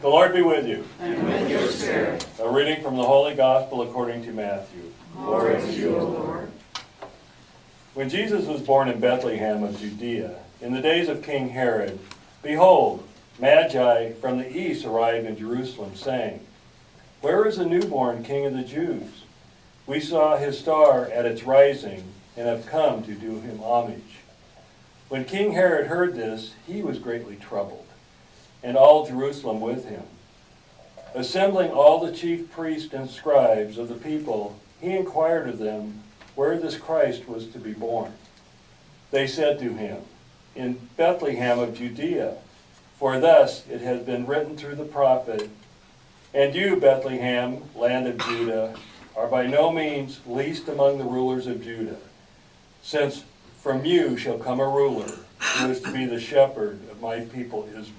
The Lord be with you. And with your spirit. A reading from the Holy Gospel according to Matthew. Glory to you, O Lord. When Jesus was born in Bethlehem of Judea, in the days of King Herod, behold, Magi from the east arrived in Jerusalem, saying, "Where is the newborn King of the Jews? We saw his star at its rising, and have come to do him homage." When King Herod heard this, he was greatly troubled, and all Jerusalem with him. Assembling all the chief priests and scribes of the people, he inquired of them where this Christ was to be born. They said to him, "In Bethlehem of Judea, for thus it has been written through the prophet, and you, Bethlehem, land of Judah, are by no means least among the rulers of Judah, since from you shall come a ruler who is to be the shepherd of my people Israel."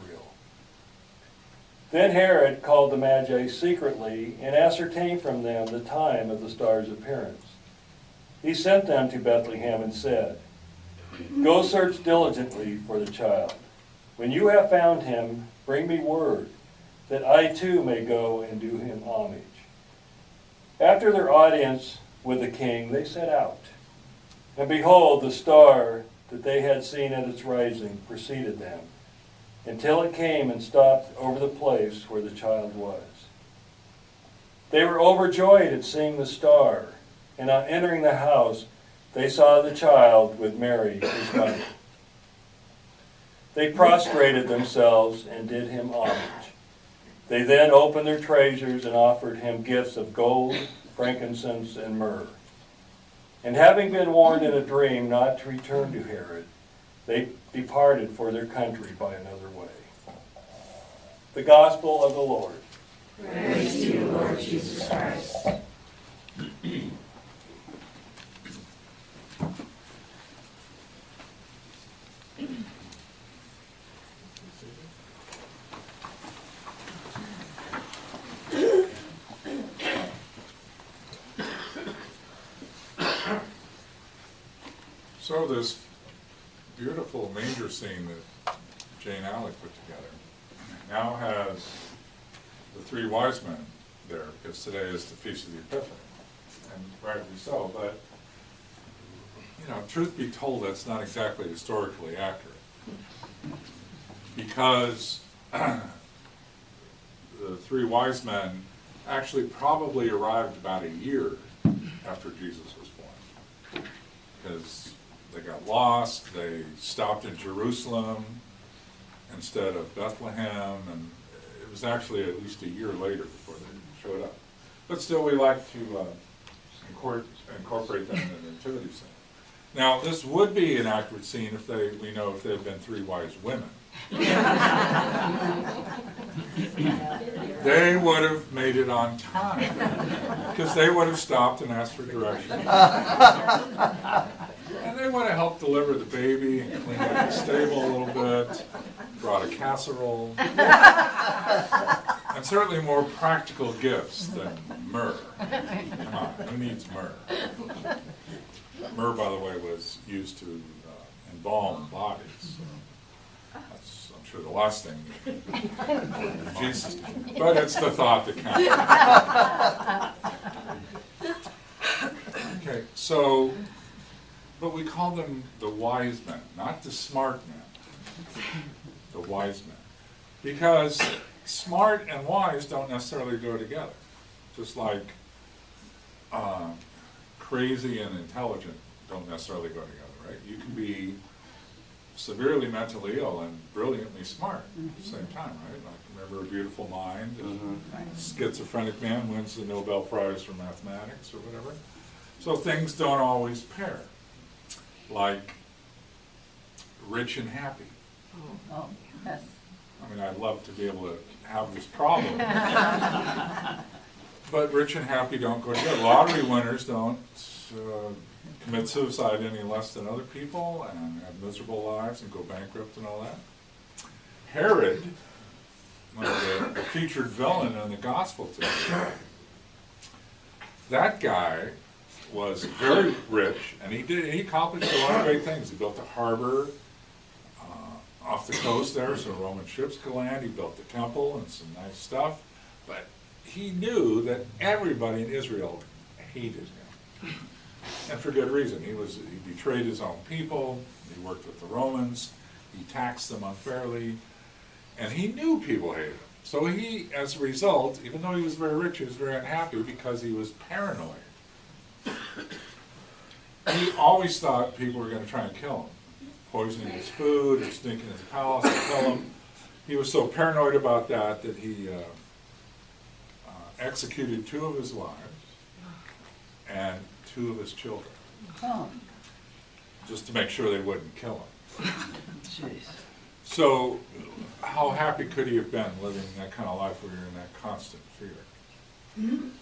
Then Herod called the Magi secretly and ascertained from them the time of the star's appearance. He sent them to Bethlehem and said, "Go search diligently for the child. When you have found him, bring me word, that I too may go and do him homage." After their audience with the king, they set out. And behold, the star that they had seen at its rising preceded them, until it came and stopped over the place where the child was. They were overjoyed at seeing the star, and on entering the house, they saw the child with Mary, his mother. They prostrated themselves and did him homage. They then opened their treasures and offered him gifts of gold, frankincense, and myrrh. And having been warned in a dream not to return to Herod, they departed for their country by another way. The Gospel of the Lord. Praise to you, Lord Jesus Christ. So this beautiful manger scene that Jane Alec put together now has the three wise men there, because today is the Feast of the Epiphany, and rightly so, but truth be told, that's not exactly historically accurate, because the three wise men actually probably arrived about a year after Jesus was born, because they got lost, they stopped in Jerusalem instead of Bethlehem, and it was actually at least a year later before they showed up. But still, we like to incorporate them in the nativity scene. Now, this would be an accurate scene if we know if there had been three wise women. They would have made it on time, because they would have stopped and asked for directions. And they would have helped deliver the baby and clean up the stable a little bit, brought a casserole, and certainly more practical gifts than myrrh. Come on, who needs myrrh? Myrrh, by the way, was used to embalm bodies. So that's, I'm sure, the last thing Jesus did. But it's the thought that counts. Okay, so, but we call them the wise men, not the smart men. The wise men. Because smart and wise don't necessarily go together. Just like crazy and intelligent don't necessarily go together, right? You can be severely mentally ill and brilliantly smart at the same time, right? Like, remember A Beautiful Mind? A schizophrenic man wins the Nobel Prize for mathematics or whatever. So things don't always pair. Like rich and happy. Oh, yes. I mean, I'd love to be able to have this problem. But rich and happy don't go together. Lottery winners don't commit suicide any less than other people and have miserable lives and go bankrupt and all that. Herod, the featured villain in the gospel today, that guy was very rich, and he accomplished a lot of great things. He built a harbor off off the coast there so Roman ships could land. He built the temple and some nice stuff. But he knew that everybody in Israel hated him. And for good reason. He betrayed his own people. He worked with the Romans. He taxed them unfairly. And he knew people hated him. So he, as a result, even though he was very rich, he was very unhappy because he was paranoid. He always thought people were going to try and kill him, poisoning his food or sneaking his palace and kill him. He was so paranoid about that that he executed 2 of his wives and 2 of his children, Oh, just to make sure they wouldn't kill him. jeez. So how happy could he have been living that kind of life where you're in that constant fear?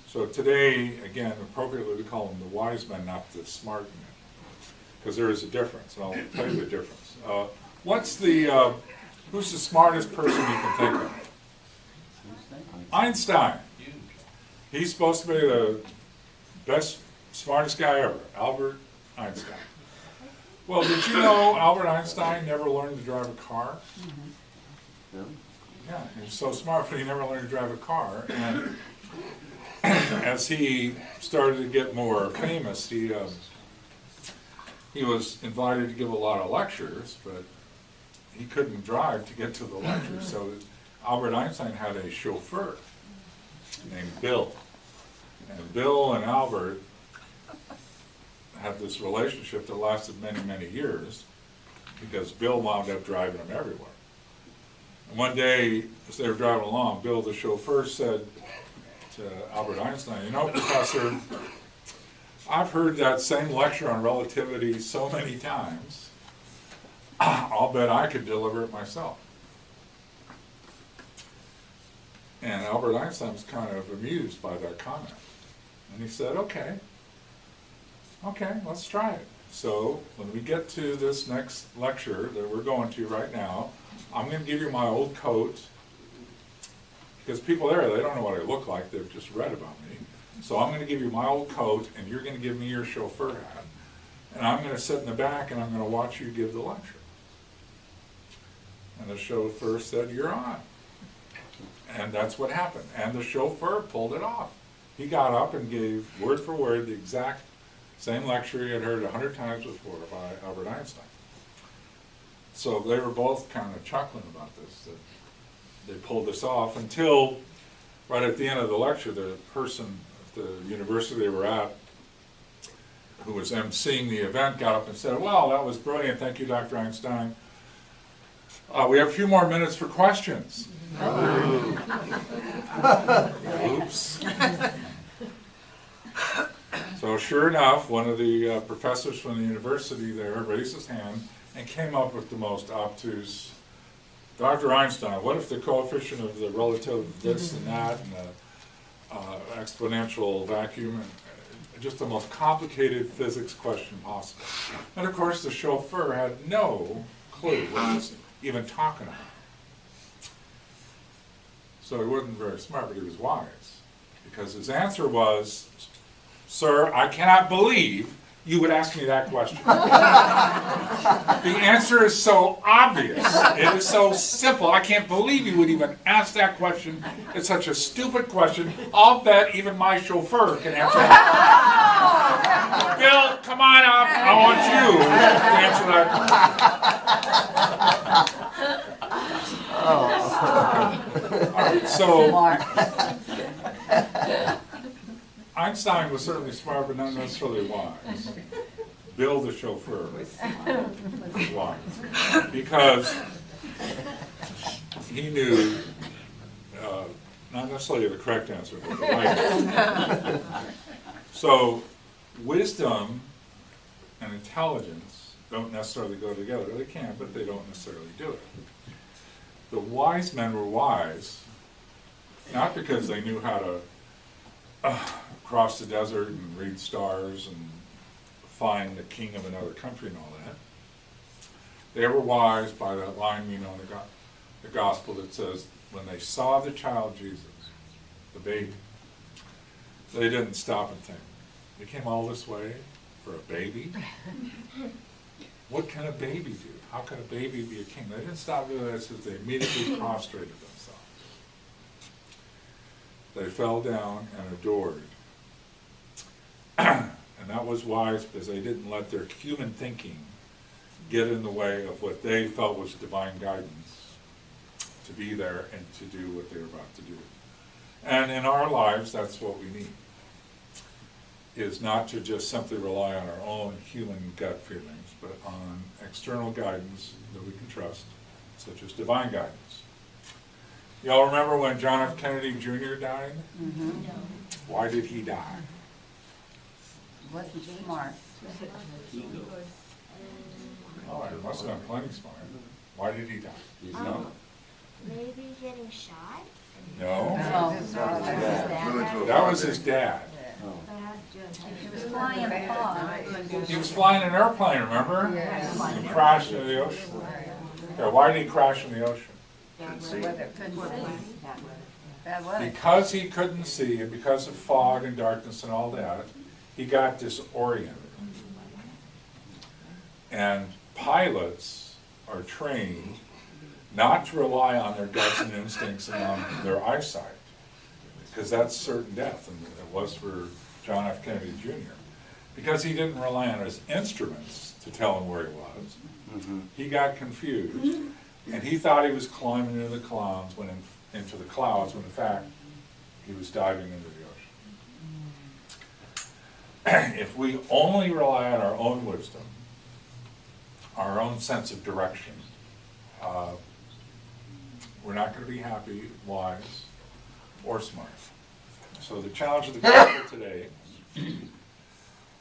So today, again, appropriately we call them the wise men, not the smart men, because there is a difference, and I'll tell you the difference. Who's the smartest person you can think of? Einstein. He's supposed to be the best, smartest guy ever, Albert Einstein. Well, did you know Albert Einstein never learned to drive a car? Yeah, he was so smart, but he never learned to drive a car. And as he started to get more famous, he was invited to give a lot of lectures, but he couldn't drive to get to the lectures. So Albert Einstein had a chauffeur named Bill. And Bill and Albert had this relationship that lasted many, many years because Bill wound up driving him everywhere. And one day, as they were driving along, Bill, the chauffeur, said to Albert Einstein, "You know, Professor, I've heard that same lecture on relativity so many times, I'll bet I could deliver it myself." And Albert Einstein was kind of amused by that comment. And he said, okay, let's try it. So when we get to this next lecture that we're going to right now, I'm going to give you my old coat, because people there, they don't know what I look like, they've just read about me. So I'm going to give you my old coat, and you're going to give me your chauffeur hat. And I'm going to sit in the back, and I'm going to watch you give the lecture. And the chauffeur said, "You're on." And that's what happened. And the chauffeur pulled it off. He got up and gave, word for word, the exact same lecture he had heard 100 times before by Albert Einstein. So they were both kind of chuckling about this, that they pulled this off, until right at the end of the lecture, the person at the university they were at, who was emceeing the event, got up and said, "Well, that was brilliant. Thank you, Dr. Einstein. We have a few more minutes for questions." Oops. So sure enough, one of the professors from the university there raised his hand and came up with the most obtuse, "Dr. Einstein, what if the coefficient of the relative this and that and the exponential vacuum," and just the most complicated physics question possible. And of course the chauffeur had no clue what he was even talking about. So he wasn't very smart, but he was wise, because his answer was, "Sir, I cannot believe you would ask me that question." The answer is so obvious. It is so simple. I can't believe you would even ask that question. It's such a stupid question. I'll bet even my chauffeur can answer that. Bill, come on up. I want you to answer that. All right, so Smart. Einstein was certainly smart, but not necessarily wise. Bill, the chauffeur, was wise, because he knew not necessarily the correct answer, but the right answer. So wisdom and intelligence don't necessarily go together. They can, but they don't necessarily do it. The wise men were wise, not because they knew how to cross the desert and read stars and find the king of another country and all that. They were wise by that line, you know, in the gospel that says, when they saw the child Jesus, the baby, they didn't stop and think, "We came all this way for a baby?" what can a baby do? How can a baby be a king? They didn't stop doing this because they immediately prostrated themselves. They fell down and adored. And that was wise because they didn't let their human thinking get in the way of what they felt was divine guidance to be there and to do what they were about to do. And in our lives, that's what we need, is not to just simply rely on our own human gut feelings, but on external guidance that we can trust, such as divine guidance. Y'all remember when John F. Kennedy Jr. died? Mm-hmm. Why did he die? Wasn't smart. Oh, he must have been plenty smart. Why did he die? Do you know? Maybe getting shot? No. No. That was his dad. He was flying a pod. He was flying an airplane, remember? Yeah. He crashed into the ocean. Okay, why did he crash in the ocean? Couldn't see. Bad weather. Because he couldn't see, and because of fog and darkness and all that, he got disoriented. And pilots are trained not to rely on their guts and instincts and on their eyesight, because that's certain death, and it was for John F. Kennedy Jr. Because he didn't rely on his instruments to tell him where he was, he got confused, and he thought he was climbing into the clouds when in fact he was diving into the ocean. If we only rely on our own wisdom, our own sense of direction, we're not going to be happy, wise, or smart. So the challenge of the gospel today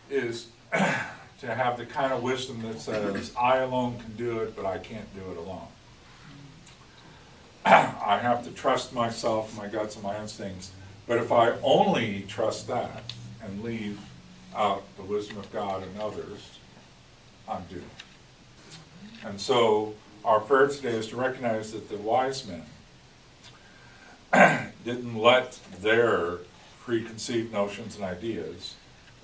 is to have the kind of wisdom that says, I alone can do it, but I can't do it alone. I have to trust myself, my guts, and my instincts, but if I only trust that and leave out the wisdom of God and others, I'm doomed. And so our prayer today is to recognize that the wise men didn't let their preconceived notions and ideas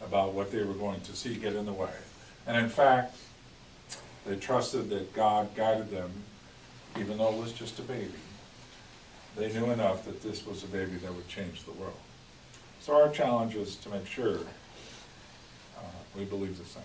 about what they were going to see get in the way. And in fact, they trusted that God guided them, even though it was just a baby. They knew enough that this was a baby that would change the world. So our challenge is to make sure we believe the same.